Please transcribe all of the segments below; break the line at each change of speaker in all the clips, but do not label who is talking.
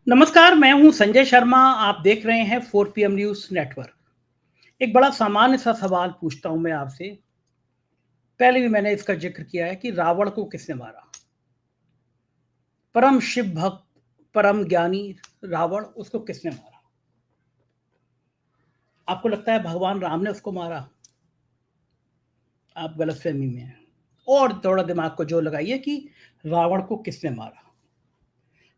नमस्कार, मैं हूं संजय शर्मा। आप देख रहे हैं 4 PM न्यूज़ नेटवर्क। एक बड़ा सामान्य सा सवाल पूछता हूं मैं आपसे। पहले भी मैंने इसका ज़िक्र किया है कि रावण को किसने मारा? परम शिव भक्त, परम ज्ञानी रावण, उसको किसने मारा? आपको लगता है भगवान राम ने उसको मारा? आप गलतफ़हमी में हैं। और थोड़ा दिमाग को जोर लगाइए कि रावण को किसने मारा?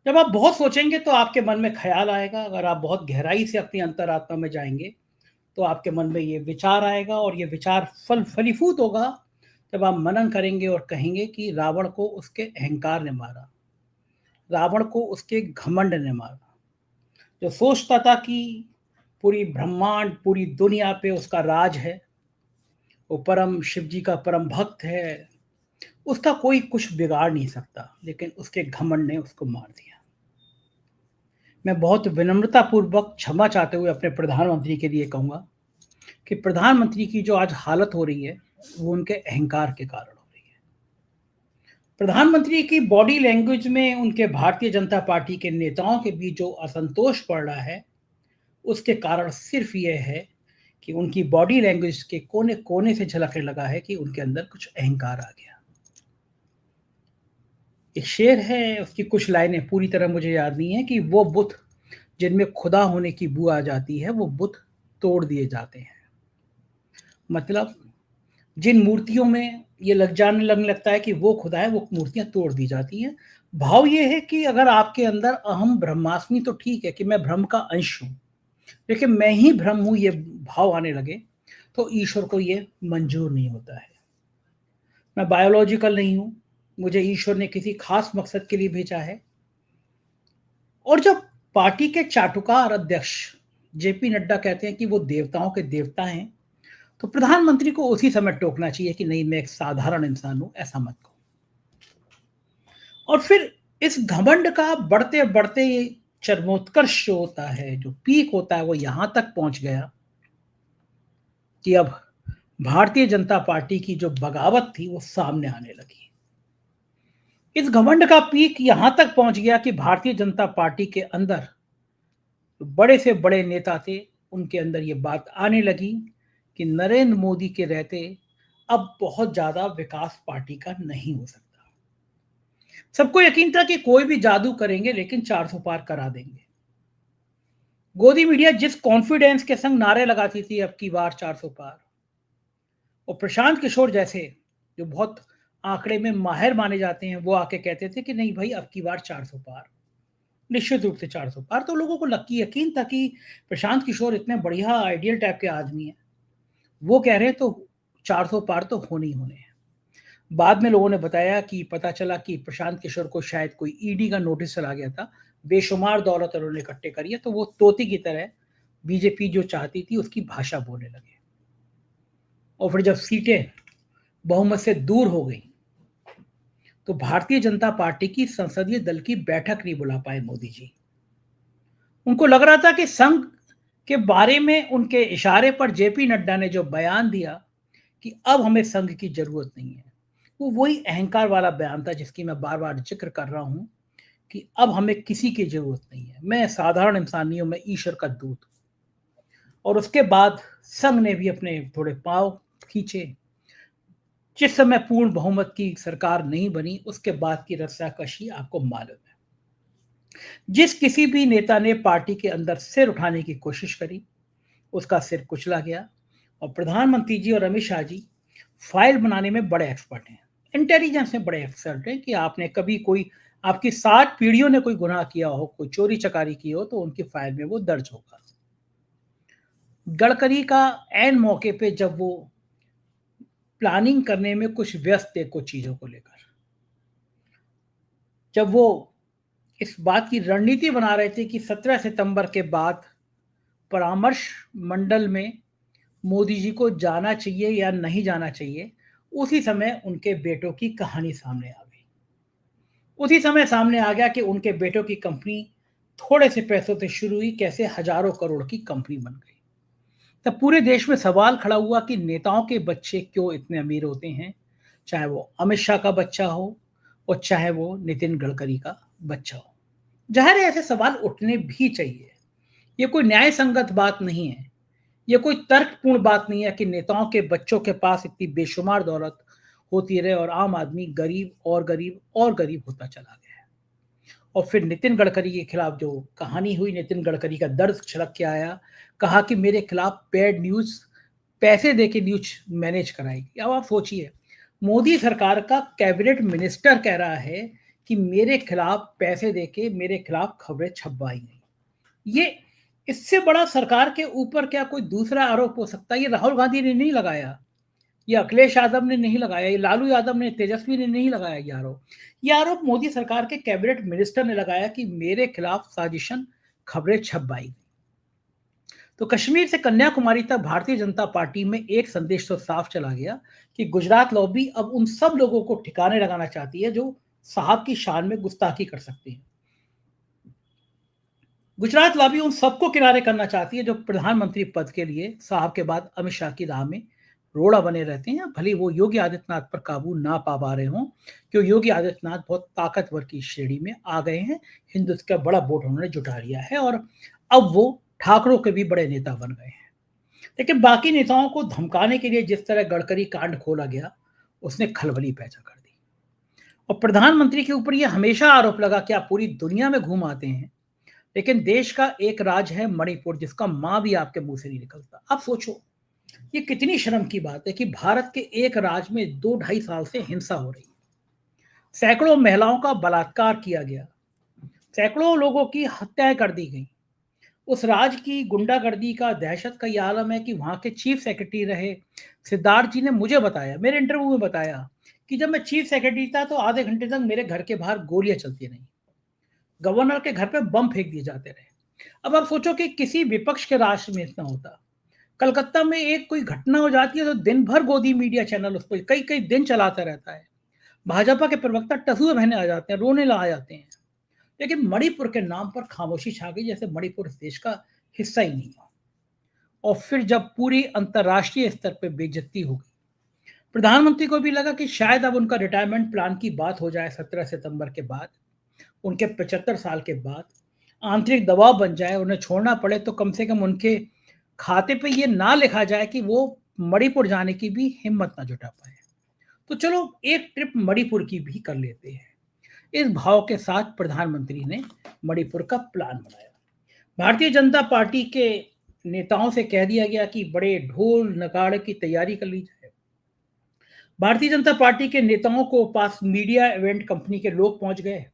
जब आप बहुत सोचेंगे तो आपके मन में ख़्याल आएगा। अगर आप बहुत गहराई से अपनी अंतरात्मा में जाएँगे तो आपके मन में ये विचार आएगा और ये विचार फलीभूत होगा जब आप मनन करेंगे और कहेंगे कि रावण को उसके अहंकार ने मारा, रावण को उसके घमंड ने मारा। जो सोचता था कि पूरी ब्रह्मांड, पूरी दुनिया पे उसका राज है, वो परम शिव जी का परम भक्त है, उसका कोई कुछ बिगाड़ नहीं सकता, लेकिन उसके घमंड ने उसको मार दिया। मैं बहुत विनम्रतापूर्वक क्षमा चाहते हुए अपने प्रधानमंत्री के लिए कहूँगा कि प्रधानमंत्री की जो आज हालत हो रही है, वो उनके अहंकार के कारण हो रही है। प्रधानमंत्री की बॉडी लैंग्वेज में उनके भारतीय जनता पार्टी के नेताओं के बीच जो असंतोष पड़ रहा है, उसके कारण सिर्फ ये है कि उनकी बॉडी लैंग्वेज के कोने-कोने से झलकने लगा है कि उनके अंदर कुछ अहंकार आ गया। एक शेर है, उसकी कुछ लाइनें पूरी तरह मुझे याद नहीं है कि वो बुत जिनमें खुदा होने की बू आ जाती है, वो बुत तोड़ दिए जाते हैं। मतलब जिन मूर्तियों में ये लगने लगता है कि वो खुदा है, वो मूर्तियाँ तोड़ दी जाती हैं। भाव ये है कि अगर आपके अंदर अहम ब्रह्मास्मि तो ठीक है कि मैं ब्रह्म का अंश हूँ, लेकिन मैं ही ब्रह्म हूँ ये भाव आने लगे, तो ईश्वर को ये मंज़ूर नहीं होता है। मैं बायोलॉजिकल नहीं हूँ, मुझे ईश्वर ने किसी ख़ास मकसद के लिए भेजा है। और जब पार्टी के चाटुकार अध्यक्ष जेपी नड्डा कहते हैं कि वो देवताओं के देवता हैं, तो प्रधानमंत्री को उसी समय टोकना चाहिए कि नहीं, मैं एक साधारण इंसान हूँ, ऐसा मत कहो। और फिर इस घमंड का बढ़ते-बढ़ते ये चरमोत्कर्ष जो होता है, जो पीक होता है, वो यहाँ तक पहुँच गया कि अब भारतीय जनता पार्टी की जो बगावत थी, वो सामने आने लगी। इस घमंड का पीक यहाँ तक पहुँच गया कि भारतीय जनता पार्टी के अंदर जो बड़े से बड़े नेता थे, उनके अंदर ये बात आने लगी कि नरेंद्र मोदी के रहते अब बहुत ज़्यादा विकास पार्टी का नहीं हो सकता। सबको यकीन था कि कोई भी जादू करेंगे लेकिन 400 पार करा देंगे। गोदी मीडिया जिस कॉन्फिडेंस के संग नारे लगाती थी अब की बार 400 पार, और प्रशांत किशोर जैसे जो बहुत आंकड़े में माहिर माने जाते हैं, वो आके कहते थे कि नहीं भाई, अब की बार 400 पार, निश्चित रूप से 400 पार। तो लोगों को लकी यकीन था कि प्रशांत किशोर इतने बढ़िया आइडियल टाइप के आदमी हैं, वो कह रहे हैं तो 400 पार तो होने ही होने हैं। बाद में लोगों ने बताया कि पता चला कि प्रशांत किशोर को शायद कोई ईडी का नोटिस चला गया था। बेशुमार दौलत उन्होंने इकट्ठे करी है, तो वो तोते की तरह बीजेपी जो चाहती थी उसकी भाषा बोलने लगे। और फिर जब सीटें बहुमत से दूर हो गई, तो भारतीय जनता पार्टी की संसदीय दल की बैठक नहीं बुला पाए मोदी जी। उनको लग रहा था कि संघ के बारे में उनके इशारे पर जेपी नड्डा ने जो बयान दिया कि अब हमें संघ की जरूरत नहीं है, वो वही अहंकार वाला बयान था जिसकी मैं बार बार जिक्र कर रहा हूं कि अब हमें किसी की जरूरत नहीं है, मैं साधारण इंसान नहीं हूं, मैं ईश्वर का दूत हूं। और उसके बाद संघ ने भी अपने थोड़े पांव खींचे। जिस समय पूर्ण बहुमत की सरकार नहीं बनी, उसके बाद की रस्साकशी आपको मालूम है। जिस किसी भी नेता ने पार्टी के अंदर सिर उठाने की कोशिश करी, उसका सिर कुचला गया। और प्रधानमंत्री जी और अमित शाह जी फाइल बनाने में बड़े एक्सपर्ट हैं, इंटेलिजेंस में बड़े एक्सपर्ट हैं कि आपने कभी कोई, आपकी 7 पीढ़ियों ने कोई गुनाह किया हो, कोई चोरी चकारी की हो, तो उनकी फाइल में वो दर्ज होगा। गडकरी का ऐन मौके पे जब वो प्लानिंग करने में कुछ व्यस्त थे कुछ चीजों को लेकर, जब वो इस बात की रणनीति बना रहे थे कि 17 सितंबर के बाद परामर्श मंडल में मोदी जी को जाना चाहिए या नहीं जाना चाहिए, उसी समय उनके बेटों की कहानी सामने आ गई। उसी समय सामने आ गया कि उनके बेटों की कंपनी थोड़े से पैसों से शुरू हुई, कैसे हजारों करोड़ की कंपनी बन गई। तब पूरे देश में सवाल खड़ा हुआ कि नेताओं के बच्चे क्यों इतने अमीर होते हैं, चाहे वो अमित शाह का बच्चा हो और चाहे वो नितिन गडकरी का बच्चा हो। ज़ाहिर है ऐसे सवाल उठने भी चाहिए। ये कोई न्याय संगत बात नहीं है। ये कोई तर्कपूर्ण बात नहीं है कि नेताओं के बच्चों के पास इतनी बेशुमार दौलत होती रहे और आम आदमी गरीब और गरीब और गरीब होता चला गया है। और फिर नितिन गडकरी के खिलाफ जो कहानी हुई, नितिन गडकरी का दर्द छलक के आया, कहा कि मेरे खिलाफ पेड न्यूज़ पैसे देके न्यूज़ मैनेज कराएगी। अब आप सोचिए, मोदी सरकार का कैबिनेट मिनिस्टर कह रहा है कि मेरे खिलाफ पैसे देके मेरे खिलाफ खबरें छपवाई गई। ये इससे बड़ा सरकार के ऊपर क्या कोई दूसरा आरोप हो सकता है? ये राहुल गांधी ने नहीं लगाया, ये अखिलेश यादव ने नहीं लगाया, ये लालू यादव ने, तेजस्वी ने नहीं लगाया ये आरोप। ये आरोप मोदी सरकार के कैबिनेट मिनिस्टर ने लगाया कि मेरे खिलाफ साजिशन खबरें छपवाई। तो कश्मीर से कन्याकुमारी तक भारतीय जनता पार्टी में एक संदेश तो साफ चला गया कि गुजरात लॉबी अब उन सब लोगों को ठिकाने लगाना चाहती है जो साहब की शान में गुस्ताखी कर सकते हैं। गुजरात लॉबी उन सबको किनारे करना चाहती है जो प्रधानमंत्री पद के लिए साहब के बाद अमित शाह की राह में रोड़ा बने रहते हैं, भले वो योगी आदित्यनाथ पर काबू ना पा रहे हों, क्योंकि योगी आदित्यनाथ बहुत ताकतवर की श्रेणी में आ गए हैं। हिंदुत्व का बड़ा वोट उन्होंने जुटा लिया है और अब वो ठाकरों के भी बड़े नेता बन गए हैं। लेकिन बाकी नेताओं को धमकाने के लिए जिस तरह गडकरी कांड खोला गया, उसने खलबली पैदा कर दी। और प्रधानमंत्री के ऊपर यह हमेशा आरोप लगा कि आप पूरी दुनिया में घूम आते हैं, लेकिन देश का एक राज्य है मणिपुर जिसका मां भी आपके मुंह से नहीं निकलता। अब सोचो, ये कितनी शर्म की बात है कि भारत के एक राज्य में 2-2.5 साल से हिंसा हो रही है। सैकड़ों महिलाओं का बलात्कार किया गया, सैकड़ों लोगों की हत्याएं कर दी गई। उस राज्य की गुंडागर्दी का, दहशत का यह आलम है कि वहां के चीफ सेक्रेटरी रहे सिद्धार्थ जी ने मुझे बताया, मेरे इंटरव्यू में बताया कि जब मैं चीफ सेक्रेटरी था तो आधे घंटे तक मेरे घर के बाहर गोलियां चलती रही, गवर्नर के घर पे बम फेंक दिए जाते रहे। अब आप सोचो कि किसी विपक्ष के राष्ट्र में इतना होता। कलकत्ता में एक कोई घटना हो जाती है तो दिन भर गोदी मीडिया चैनल उस पर कई कई दिन चलाता रहता है। भाजपा के प्रवक्ता टसुए बहने आ जाते हैं, रोने ला आ जाते हैं। लेकिन मणिपुर के नाम पर खामोशी छा गई, जैसे मणिपुर इस देश का हिस्सा ही नहीं हो। और फिर जब पूरी अंतर्राष्ट्रीय स्तर पर बेइज्जती हो गई, प्रधानमंत्री को भी लगा कि शायद अब उनका रिटायरमेंट प्लान की बात हो जाए 17 सितंबर के बाद, उनके 75 साल के बाद आंतरिक दबाव बन जाए, उन्हें छोड़ना पड़े तो कम से कम उनके खाते पे ये ना लिखा जाए कि वो मणिपुर जाने की भी हिम्मत ना जुटा पाए। तो चलो एक ट्रिप मणिपुर की भी कर लेते हैं। इस भाव के साथ प्रधानमंत्री ने मणिपुर का प्लान बनाया। भारतीय जनता पार्टी के नेताओं से कह दिया गया कि बड़े ढोल नगाड़े की तैयारी कर ली जाए। भारतीय जनता पार्टी के नेताओं को पास मीडिया इवेंट कंपनी के लोग पहुंच गए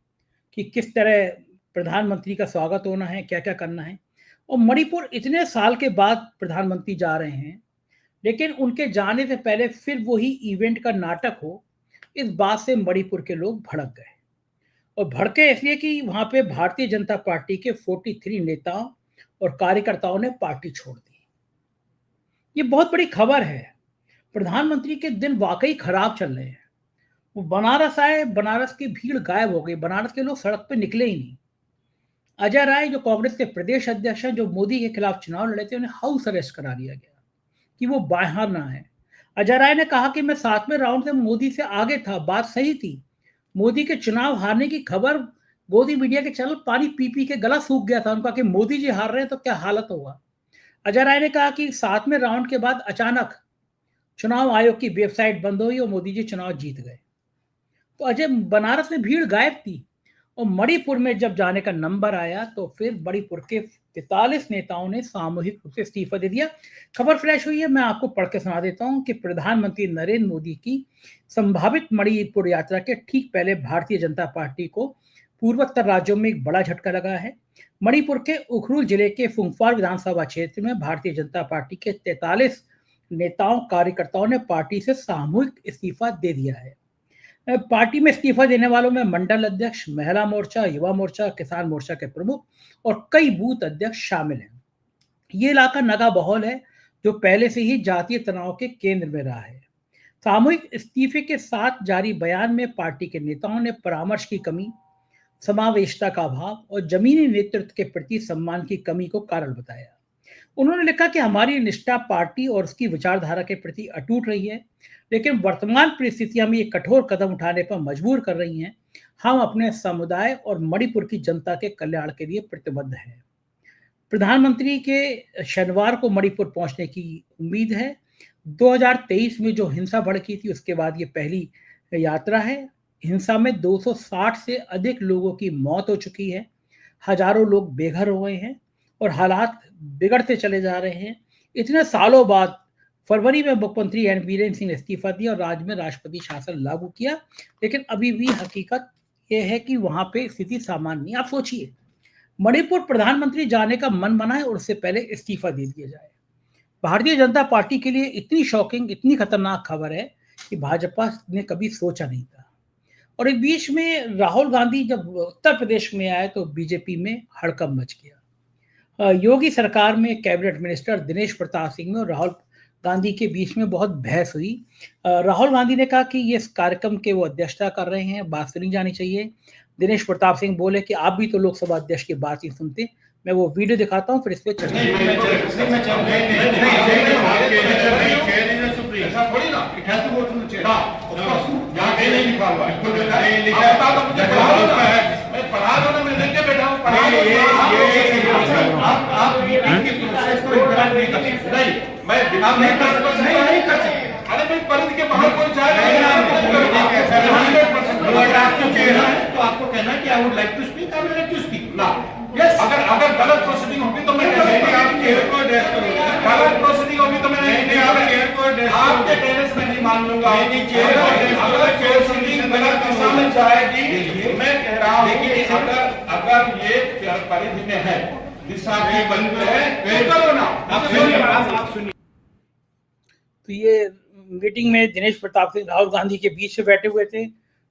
कि किस तरह प्रधानमंत्री का स्वागत होना है, क्या क्या करना है। और मणिपुर इतने साल के बाद प्रधानमंत्री जा रहे हैं, लेकिन उनके जाने से पहले फिर वही इवेंट का नाटक हो, इस बात से मणिपुर के लोग भड़क गए। और भड़के इसलिए कि वहां पे भारतीय जनता पार्टी के 43 नेताओं और कार्यकर्ताओं ने पार्टी छोड़ दी। ये बहुत बड़ी खबर है। प्रधानमंत्री के दिन वाकई खराब चल रहे हैं। वो बनारस आए, बनारस की भीड़ गायब हो गई, बनारस के लोग सड़क पे निकले ही नहीं। अजय राय जो कांग्रेस के प्रदेश अध्यक्ष हैं, जो मोदी के खिलाफ चुनाव लड़े थे, उन्हें हाउस अरेस्ट करा दिया गया कि वो बाहर ना आए। अजय राय ने कहा कि मैं 7वें राउंड से मोदी से आगे था, बात सही थी। मोदी के चुनाव हारने की खबर गोदी मीडिया के चैनल पानी पी पी के गला सूख गया था उनका कि मोदी जी हार रहे हैं तो क्या हालत होगा। अजय राय ने कहा कि 7वें राउंड के बाद अचानक चुनाव आयोग की वेबसाइट बंद हुई और मोदी जी चुनाव जीत गए। तो अजय, बनारस में भीड़ गायब थी। और मणिपुर में जब जाने का नंबर आया तो फिर मणिपुर के 43 नेताओं ने सामूहिक रूप से इस्तीफा दे दिया। खबर फ्लैश हुई है, मैं आपको पढ़ के सुना देता हूं कि प्रधानमंत्री नरेंद्र मोदी की संभावित मणिपुर यात्रा के ठीक पहले भारतीय जनता पार्टी को पूर्वोत्तर राज्यों में एक बड़ा झटका लगा है। मणिपुर के उखरुल जिले के फुंगफार विधानसभा क्षेत्र में भारतीय जनता पार्टी के 43 नेताओं कार्यकर्ताओं ने पार्टी से सामूहिक इस्तीफा दे दिया है। पार्टी में इस्तीफा देने वालों में मंडल अध्यक्ष, महिला मोर्चा, युवा मोर्चा, किसान मोर्चा के प्रमुख और कई बूथ अध्यक्ष शामिल हैं। ये इलाका नगा बहौल है जो पहले से ही जातीय तनाव के केंद्र में रहा है। सामूहिक इस्तीफे के साथ जारी बयान में पार्टी के नेताओं ने परामर्श की कमी, समावेशता का अभाव और जमीनी नेतृत्व के प्रति सम्मान की कमी को कारण बताया। उन्होंने लिखा कि हमारी निष्ठा पार्टी और उसकी विचारधारा के प्रति अटूट रही है, लेकिन वर्तमान परिस्थितियां हमें एक कठोर कदम उठाने पर मजबूर कर रही हैं। हम अपने समुदाय और मणिपुर की जनता के कल्याण के लिए प्रतिबद्ध हैं। प्रधानमंत्री के शनिवार को मणिपुर पहुंचने की उम्मीद है। 2023 में जो हिंसा भड़की थी उसके बाद ये पहली यात्रा है। हिंसा में 260 से अधिक लोगों की मौत हो चुकी है। हजारों लोग बेघर हो गए हैं और हालात बिगड़ते चले जा रहे हैं। इतने सालों बाद फरवरी में मुख्यमंत्री एन बीरेन सिंह ने इस्तीफा दिया और राज्य में राष्ट्रपति शासन लागू किया, लेकिन अभी भी हकीकत यह है कि वहां पे स्थिति सामान्य नहीं। आप सोचिए, मणिपुर प्रधानमंत्री जाने का मन बना है और उससे पहले इस्तीफा दे दिया जाए। भारतीय जनता पार्टी के लिए इतनी शॉकिंग, इतनी खतरनाक खबर है कि भाजपा ने कभी सोचा नहीं था। और इस बीच में राहुल गांधी जब उत्तर प्रदेश में आए तो बीजेपी में हड़कंप मच गया। योगी सरकार में कैबिनेट मिनिस्टर दिनेश प्रताप सिंह में और राहुल गांधी के बीच में बहुत बहस हुई। राहुल गांधी ने कहा कि ये इस कार्यक्रम के वो अध्यक्षता कर रहे हैं, बात सुनी जानी चाहिए। दिनेश प्रताप सिंह बोले कि आप भी तो लोकसभा अध्यक्ष की बात ही सुनते। मैं वो वीडियो दिखाता हूं, फिर इस पे चर्चा।
अरे भाई परिधि के बाहर कोई जाएगा तो आपको कहना कि I would like to speak, I would like to speak ना। यस, अगर गलत प्रोसीडिंग होगी तो मैं गलत प्रोसीडिंग होगी तो मैं आपके टेरेस में नहीं मान लूंगा। अगर प्रोसीडिंग गलत दिशा में जाएगी, मैं कह रहा हूँ कि अगर ये परिधि में है, दिशा की बंद है, करो ना। आप सुनिए।
तो ये मीटिंग में दिनेश प्रताप सिंह राहुल गांधी के बीच में बैठे हुए थे,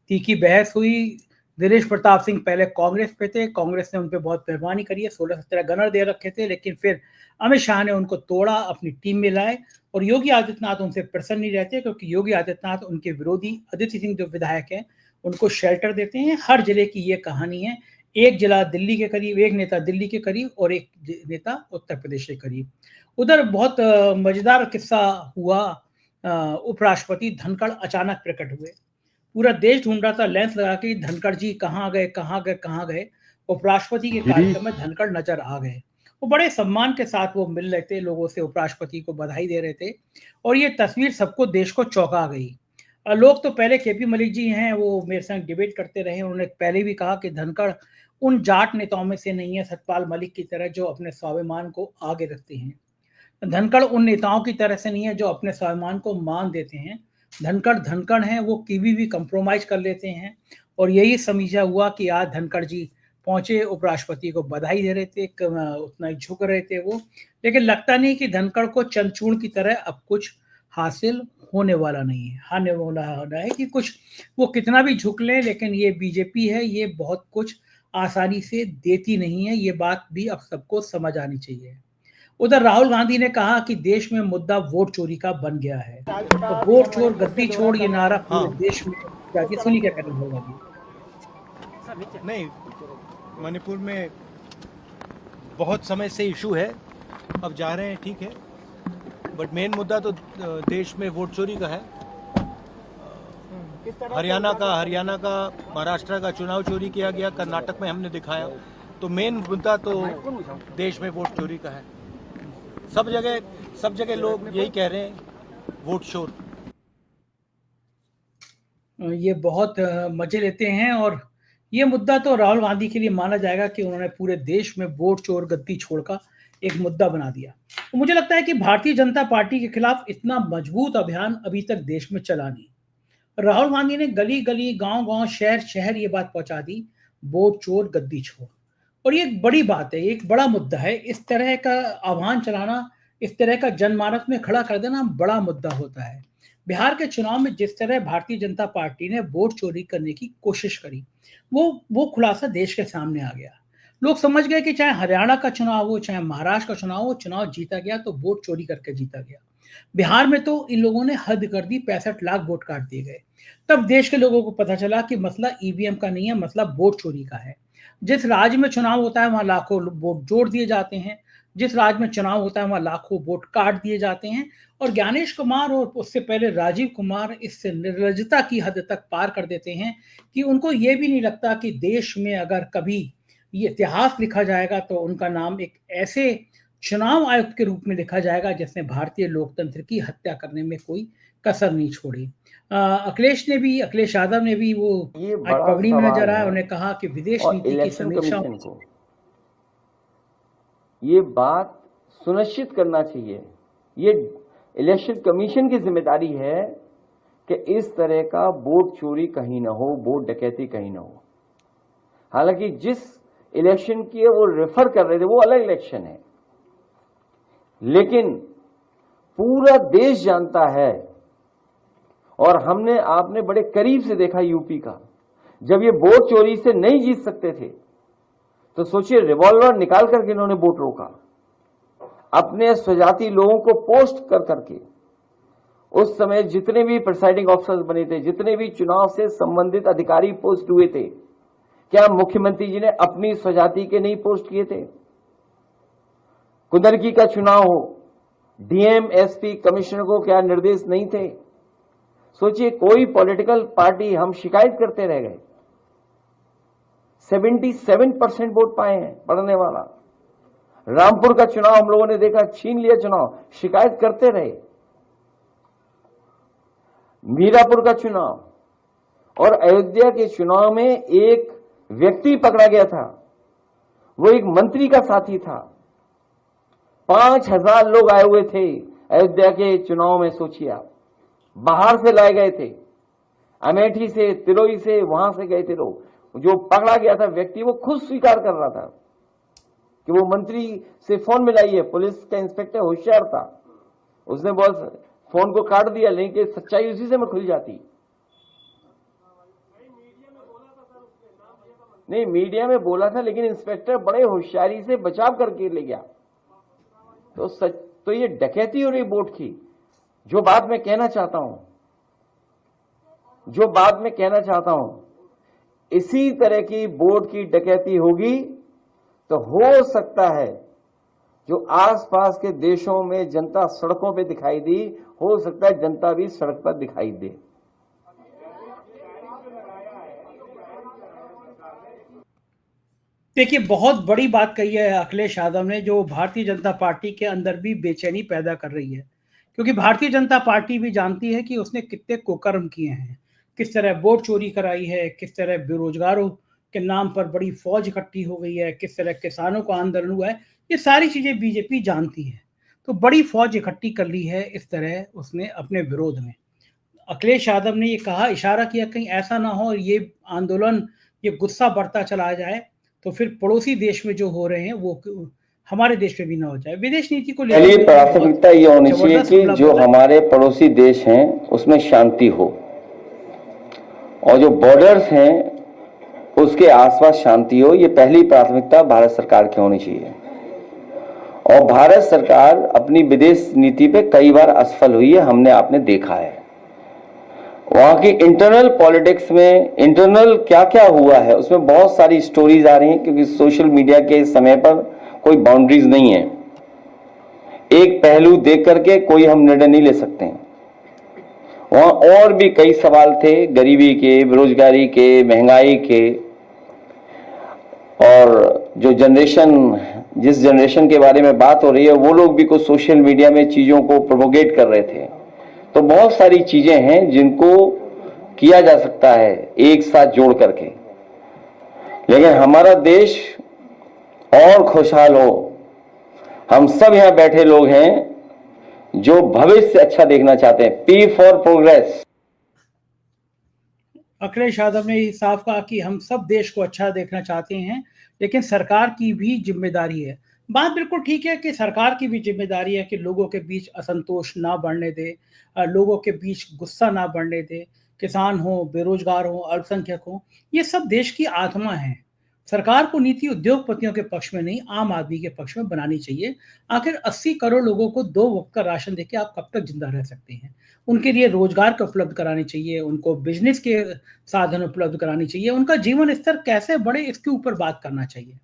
तीखी बहस हुई। दिनेश प्रताप सिंह पहले कांग्रेस पे थे, कांग्रेस ने उन पे बहुत मेहरबानी करी है, 16-17 गनर दे रखे थे, लेकिन फिर अमित शाह ने उनको तोड़ा, अपनी टीम में लाए। और योगी आदित्यनाथ उनसे प्रसन्न नहीं रहते, क्योंकि योगी आदित्यनाथ उनके विरोधी अदिति सिंह जो विधायक हैं उनको शेल्टर देते हैं। हर जिले की ये कहानी है, एक जिला दिल्ली के करीब, एक नेता दिल्ली के करीब और एक नेता उत्तर प्रदेश के करीब। उधर बहुत मजेदार किस्सा हुआ। उपराष्ट्रपति धनखड़ अचानक प्रकट हुए, पूरा देश ढूंढ रहा था लेंस लगा के धनखड़ जी कहाँ गए कहाँ गए कहाँ गए। उपराष्ट्रपति के कार्यक्रम में धनखड़ नजर आ गए। वो बड़े सम्मान के साथ वो मिल रहे थे लोगों से, उपराष्ट्रपति को बधाई दे रहे थे और ये तस्वीर सबको, देश को चौंका गई। लोग तो पहले केपी मलिक जी हैं, वो मेरे संग डिबेट करते रहे, उन्होंने पहले भी कहा कि धनखड़ उन जाट नेताओं में से नहीं है सतपाल मलिक की तरह जो अपने स्वाभिमान को आगे रखते हैं। धनखड़ उन नेताओं की तरह से नहीं है जो अपने स्वाभिमान को मान देते हैं। धनखड़ धनखड़ हैं, वो कभी भी कंप्रोमाइज कर लेते हैं। और यही समझा हुआ कि आज धनखड़ जी पहुंचे, उपराष्ट्रपति को बधाई दे रहे थे, उतना झुक रहे थे वो, लेकिन लगता नहीं कि धनखड़ को चंचूर्ण की तरह अब कुछ हासिल होने वाला नहीं है। होने वाला है कि कुछ वो कितना भी झुक लें, लेकिन ये बीजेपी है, ये बहुत कुछ आसानी से देती नहीं है। ये बात भी अब सबको समझ आनी चाहिए। उधर राहुल गांधी ने कहा कि देश में मुद्दा वोट चोरी का बन गया है। तो वोट चोर गद्दी छोड़ ये नारा पूरे देश में जाके सुनी क्या कहना होगा।
नहीं, मणिपुर में बहुत समय से इशू है, अब जा रहे हैं, ठीक है, बट मेन मुद्दा तो देश में वोट चोरी का है। हरियाणा का महाराष्ट्र का चुनाव चोरी किया गया, कर्नाटक में हमने दिखाया। तो मेन मुद्दा तो देश में वोट चोरी का है। सब जगह लोग यही कह रहे हैं, वोट चोर।
ये बहुत मजे लेते हैं और ये मुद्दा तो राहुल गांधी के लिए माना जाएगा कि उन्होंने पूरे देश में वोट चोर गद्दी छोड़ का एक मुद्दा बना दिया। तो मुझे लगता है कि भारतीय जनता पार्टी के खिलाफ इतना मजबूत अभियान अभी तक देश में चला नहीं। राहुल गांधी ने गली गली, गांव गांव, शहर शहर ये बात पहुंचा दी, वोट चोर गद्दी छोड़। और ये एक बड़ी बात है, एक बड़ा मुद्दा है। इस तरह का आह्वान चलाना, इस तरह का जनमानस में खड़ा कर देना बड़ा मुद्दा होता है। बिहार के चुनाव में जिस तरह भारतीय जनता पार्टी ने वोट चोरी करने की कोशिश करी, वो खुलासा देश के सामने आ गया। लोग समझ गए कि चाहे हरियाणा का चुनाव हो, चाहे महाराष्ट्र का चुनाव हो, चुनाव जीता गया तो वोट चोरी करके जीता गया। बिहार में तो इन लोगों ने हद कर दी, 65 लाख वोट काट दिए गए। तब देश के लोगों को पता चला कि मसला ईवीएम का नहीं है, मसला वोट चोरी का है। जिस राज्य में चुनाव होता है वहां लाखों वोट जोड़ दिए जाते हैं, जिस राज्य में चुनाव होता है वहां लाखों वोट काट दिए जाते हैं। और ज्ञानेश कुमार और उससे पहले राजीव कुमार इससे निर्लज्जता की हद तक पार कर देते हैं कि उनको ये भी नहीं लगता कि देश में अगर कभी ये इतिहास लिखा जाएगा तो उनका नाम एक ऐसे चुनाव आयुक्त के रूप में लिखा जाएगा जिसने भारतीय लोकतंत्र की हत्या करने में कोई कसर नहीं छोड़ी। अखिलेश यादव ने भी वो
ये
आज
बड़ा
पगड़ी में
सवाल
नजर आया।
है।
उन्होंने कहा कि विदेश
और
नीति की
इलेक्शन
समीक्षा
कमीशन को ये बात सुनिश्चित करना चाहिए, ये इलेक्शन कमीशन की जिम्मेदारी है कि इस तरह का वोट चोरी कहीं ना हो, वोट डकैती कहीं ना हो। हालांकि जिस इलेक्शन की वो रेफर कर रहे थे वो अलग इलेक्शन है, लेकिन पूरा देश जानता है और आपने बड़े करीब से देखा यूपी का, जब ये वोट चोरी से नहीं जीत सकते थे तो सोचिए रिवॉल्वर निकाल करके इन्होंने वोट रोका, अपने स्वजाति लोगों को पोस्ट कर करके। उस समय जितने भी प्रिसाइडिंग ऑफिसर्स बने थे, जितने भी चुनाव से संबंधित अधिकारी पोस्ट हुए थे, क्या मुख्यमंत्री जी ने अपनी स्वजाति के नहीं पोस्ट किए थे? कुंदरकी का चुनाव हो, डीएम एसपी कमिश्नर को क्या निर्देश नहीं थे? सोचिए कोई पॉलिटिकल पार्टी, हम शिकायत करते रह गए, 77% वोट पाए हैं पढ़ने वाला। रामपुर का चुनाव हम लोगों ने देखा, छीन लिया चुनाव, शिकायत करते रहे। मीरापुर का चुनाव और अयोध्या के चुनाव में एक व्यक्ति पकड़ा गया था, वो एक मंत्री का साथी था। 5000 लोग आए हुए थे अयोध्या के चुनाव में, सोचिए आप, बाहर से लाए गए थे, अमेठी से, तिरोई से, वहां से गए थे लोग। जो पकड़ा गया था व्यक्ति वो खुद स्वीकार कर रहा था कि वो मंत्री से फोन मिलाई है। पुलिस का इंस्पेक्टर होशियार था, उसने बस फोन को काट दिया, लेकिन सच्चाई उसी से में खुल जाती। नहीं, मीडिया में बोला था, लेकिन इंस्पेक्टर बड़े होशियारी से बचाव करके ले गया। तो ये डकैती हो रही वोट की। जो बात मैं कहना चाहता हूं, इसी तरह की वोट की डकैती होगी तो हो सकता है जो आसपास के देशों में जनता सड़कों पे दिखाई दी, हो सकता है जनता भी सड़क पर दिखाई दे।
देखिए, बहुत बड़ी बात कही है अखिलेश यादव ने, जो भारतीय जनता पार्टी के अंदर भी बेचैनी पैदा कर रही है, क्योंकि भारतीय जनता पार्टी भी जानती है कि उसने कितने कुकर्म किए हैं, किस तरह वोट चोरी कराई है, किस तरह बेरोजगारों के नाम पर बड़ी फौज इकट्ठी हो गई है, किस तरह किसानों का आंदोलन हुआ है। ये सारी चीजें बीजेपी जानती है, तो बड़ी फौज इकट्ठी कर ली है इस तरह उसने अपने विरोध में। अखिलेश यादव ने ये कहा, इशारा किया कहीं ऐसा ना हो ये आंदोलन, ये गुस्सा बढ़ता चला जाए तो फिर पड़ोसी देश में जो हो रहे हैं वो हमारे देश में भी ना हो जाए। विदेश नीति को
लेकर प्राथमिकता ये होनी चाहिए कि जो हमारे पड़ोसी देश हैं उसमें शांति हो, और जो बॉर्डर्स हैं उसके आसपास शांति हो। ये पहली प्राथमिकता भारत सरकार की होनी चाहिए। और भारत सरकार अपनी विदेश नीति पे कई बार असफल हुई है, हमने आपने देखा है। वहां की इंटरनल पॉलिटिक्स में इंटरनल क्या क्या हुआ है उसमें बहुत सारी स्टोरीज आ रही हैं, क्योंकि सोशल मीडिया के समय पर कोई बाउंड्रीज नहीं है। एक पहलू देख करके कोई हम निर्णय नहीं ले सकते हैं। वहां और भी कई सवाल थे, गरीबी के, बेरोजगारी के, महंगाई के, और जो जिस जनरेशन के बारे में बात हो रही है वो लोग भी कुछ सोशल मीडिया में चीजों को प्रोपोगेट कर रहे थे। तो बहुत सारी चीजें हैं जिनको किया जा सकता है एक साथ जोड़ करके, लेकिन हमारा देश और खुशहाल हो। हम सब यहाँ बैठे लोग हैं जो भविष्य अच्छा देखना चाहते हैं, P for progress.
Akhilesh Yadav ने साफ कहा कि हम सब देश को अच्छा देखना चाहते हैं, लेकिन सरकार की भी जिम्मेदारी है। बात बिल्कुल ठीक है कि सरकार की भी जिम्मेदारी है कि लोगों के बीच असंतोष ना बढ़ने दे, लोगों के बीच गुस्सा ना बढ़ने दे। किसान हो, बेरोजगार हो, अल्पसंख्यक हो, ये सब देश की आत्मा है। सरकार को नीति उद्योगपतियों के पक्ष में नहीं, आम आदमी के पक्ष में बनानी चाहिए। आखिर 80 करोड़ लोगों को 2 वक्त का राशन देके आप कब तक जिंदा रह सकते हैं? उनके लिए रोजगार को उपलब्ध करानी चाहिए, उनको बिजनेस के साधन उपलब्ध करानी चाहिए, उनका जीवन स्तर कैसे बढ़े इसके ऊपर बात करना चाहिए।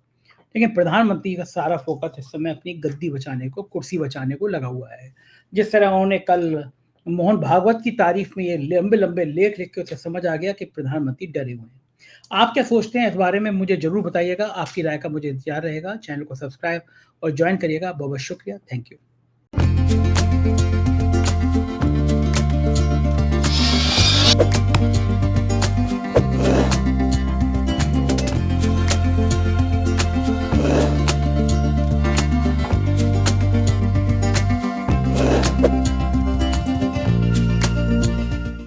लेकिन प्रधानमंत्री का सारा फोकस इस समय अपनी गद्दी बचाने को, कुर्सी बचाने को लगा हुआ है। जिस तरह उन्होंने कल मोहन भागवत की तारीफ में ये लंबे-लंबे लेख लिख के उसे समझ आ गया कि प्रधानमंत्री डरे हुए हैं। आप क्या सोचते हैं इस बारे में मुझे ज़रूर बताइएगा। आपकी राय का मुझे इंतज़ार रहेगा। चैनल को सब्सक्राइब और जॉइन करिएगा। बहुत-बहुत शुक्रिया। Thank you.